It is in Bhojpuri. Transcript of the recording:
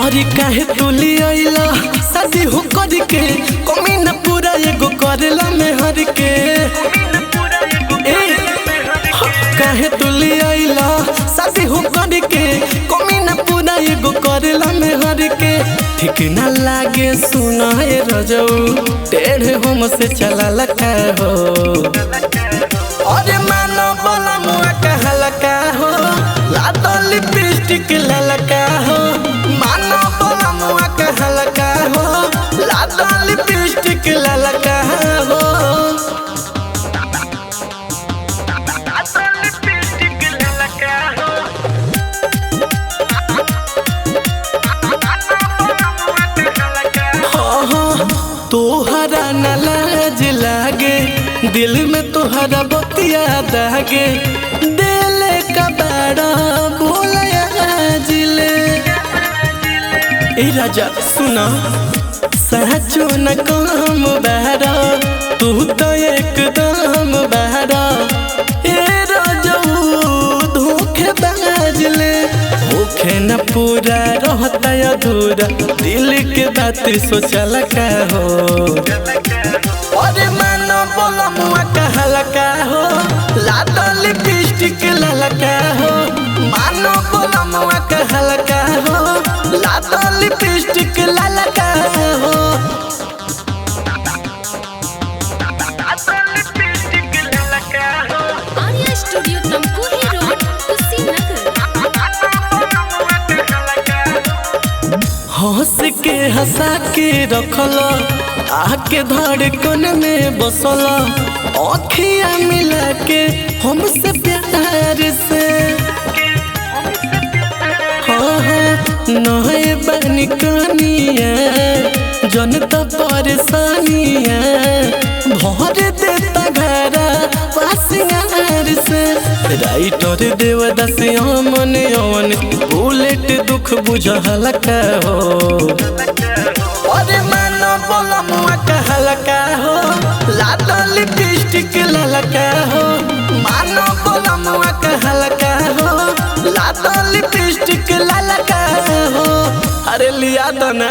अरे काहे तुली आइला शादी हो कर के कमी न पूरा एगो करला में हर के काहे तुली आइला शादी हो कर के कमी न पूरा एगो करला में हर के ठीक न लागे सुना है रजऊ टेढ़े हम से चला लगा हो अरे मानो बोला मुआ कहला का हो लातो लिपस्टिक ललका हो मानो बोला मुआ कहला का हो लातो लिपस्टिक ललका हो तोहरा न लाज लागे दिल में तोहरा बतिया दागे दिल का बड़ा बोलया जिले ए राजा सुना सचो न काम बहरा तू तो एकदम बहरा ए राजा धोखे बाजले होखे न पूरा रहता अधूरा दिल के बात सोचल का हो अरे मानो बोला मुआ कहला का हो लातो लिपस्टिक ललका हो मानो बोला मुआ कहला का हो लातो लिपस्टिक ललका हो आर्या स्टूडियो तमकुही रोड कुशीनगर। हंस के हंसा के रखल आके धड़कन में बसल अखिया मिला के हमसे प्यार से नहे बनी कनिया जनता परेशानिया भर देता घरा पासियार से राइटर देवदास अमन अवन बुलेट दुख बुझल का हो अरे मानो बोला मुआ कहला का हो लातो लिपस्टिक ललका हो मानो बोला मुआ कहला का हो लातो लिपस्टिक ललका हो अरे लिया दो ना।